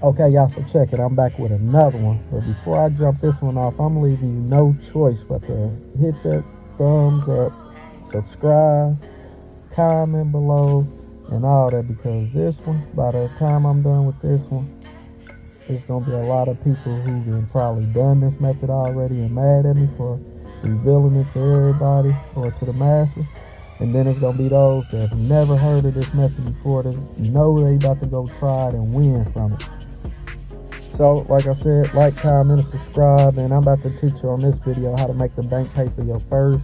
Okay, y'all, so check it. I'm back with another one. But before I jump this one off, I'm leaving you no choice but to hit that thumbs up, subscribe, comment below, and all that, because this one, by the time I'm done with this one, there's going to be a lot of people who've been probably done this method already and mad at me for revealing it to everybody or to the masses. And then it's going to be those that have never heard of this method before that know they about to go try it and win from it. So, like I said, like, comment, and subscribe. And I'm about to teach you on this video how to make the bank pay for your first,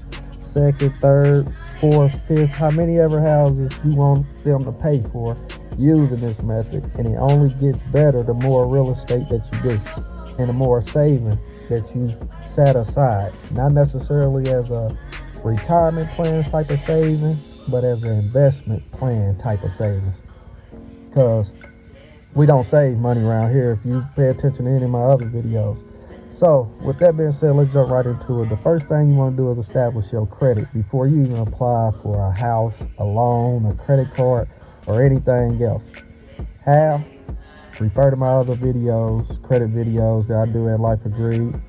second, third, fourth, fifth, how many ever houses you want them to pay for using this method. And it only gets better the more real estate that you do and the more saving that you set aside. Not necessarily as a retirement plan type of savings, but as an investment plan type of savings. Because we don't save money around here if you pay attention to any of my other videos. So with that being said, let's jump right into it. The first thing you want to do is establish your credit before you even apply for a house, a loan, a credit card, or anything else. How? Refer to my other videos, credit videos that I do at Life Agreed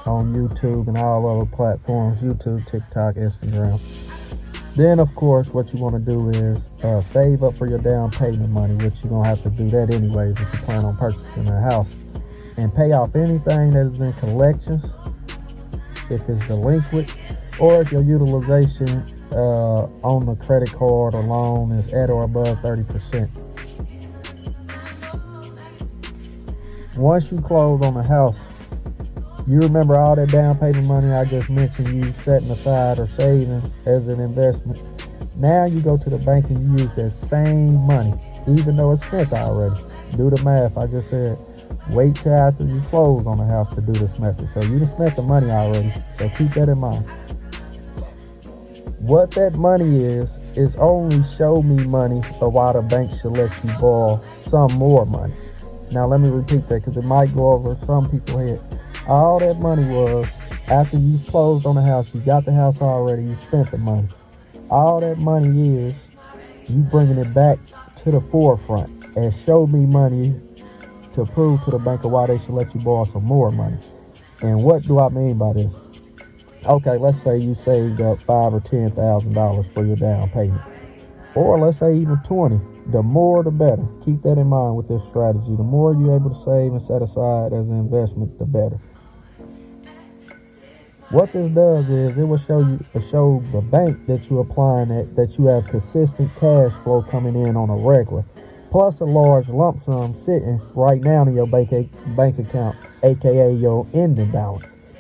on YouTube and all other platforms, YouTube, TikTok, Instagram. Then, of course, what you want to do is save up for your down payment money, which you're going to have to do that anyways if you plan on purchasing a house. And pay off anything that is in collections, if it's delinquent, or if your utilization on the credit card or loan is at or above 30%. Once you close on the house, you remember all that down payment money I just mentioned you setting aside or savings as an investment. Now you go to the bank and you use that same money, even though it's spent already. Do the math. I just said wait till after you close on the house to do this method. So you just spent the money already, so keep that in mind. What that money is only show me money of why the bank should let you borrow some more money. Now let me repeat that because it might go over some people's head. All that money was after you closed on the house, you got the house already, you spent the money. All that money is you bringing it back to the forefront and show me money to prove to the bank of why they should let you borrow some more money. And what do I mean by this? Okay, let's say you saved up $5,000 or $10,000 for your down payment, or let's say even 20. The more the better. Keep that in mind with this strategy. The more you're able to save and set aside as an investment, the better. What this does is it will show the bank that you're applying that you have consistent cash flow coming in on a regular, plus a large lump sum sitting right now in your bank account, aka your ending balance.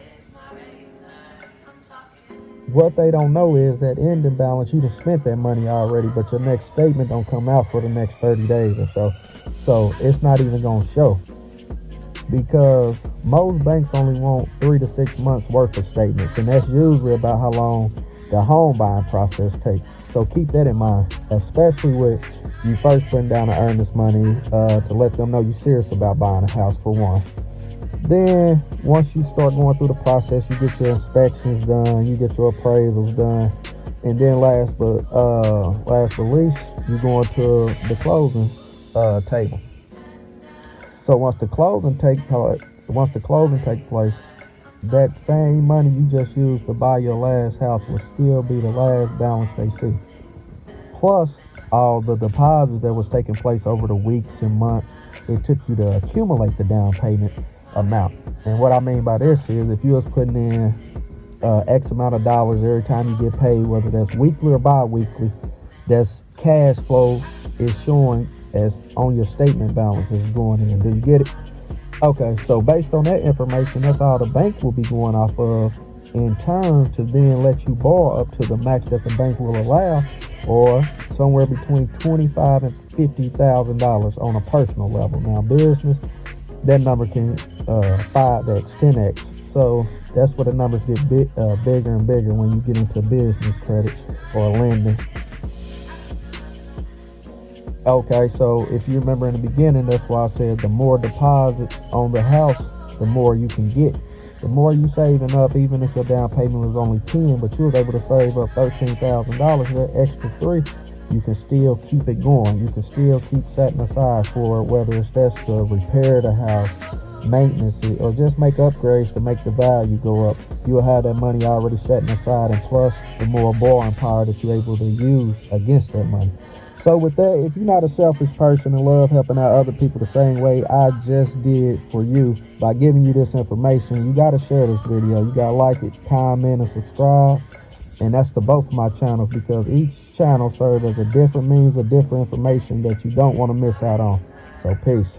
What they don't know is that ending balance, you just spent that money already, but your next statement don't come out for the next 30 days or so. So it's not even going to show, because most banks only want 3 to 6 months worth of statements, and that's usually about how long the home buying process takes. So keep that in mind, especially with you first putting down to earn this money to let them know you're serious about buying a house, for one. Then once you start going through the process, you get your inspections done, you get your appraisals done, and then last but least, you go into the closing table. So once the closing takes place, that same money you just used to buy your last house will still be the last balance they see, plus all the deposits that was taking place over the weeks and months it took you to accumulate the down payment amount. And what I mean by this is, if you was putting in X amount of dollars every time you get paid, whether that's weekly or bi-weekly, that's cash flow is showing as on your statement balance is going in. Do you get it? Okay, so based on that information, that's all the bank will be going off of in turn to then let you borrow up to the max that the bank will allow, or somewhere between $25,000 and $50,000 on a personal level. Now business, that number can 5x, 10x. So that's where the numbers get bigger and bigger when you get into business credit or lending. Okay, so if you remember in the beginning, that's why I said the more deposits on the house, the more you can get. The more you saving up, even if your down payment was only 10, but you was able to save up $13,000, that extra 3 you can still keep it going. You can still keep setting aside for it, whether it's that's to repair the house, maintenance it, or just make upgrades to make the value go up. You'll have that money already setting aside, and plus the more borrowing power that you're able to use against that money. So with that, if you're not a selfish person and love helping out other people the same way I just did for you by giving you this information, you got to share this video. You got to like it, comment, and subscribe. And that's to both of my channels, because each channel serves as a different means of different information that you don't want to miss out on. So peace.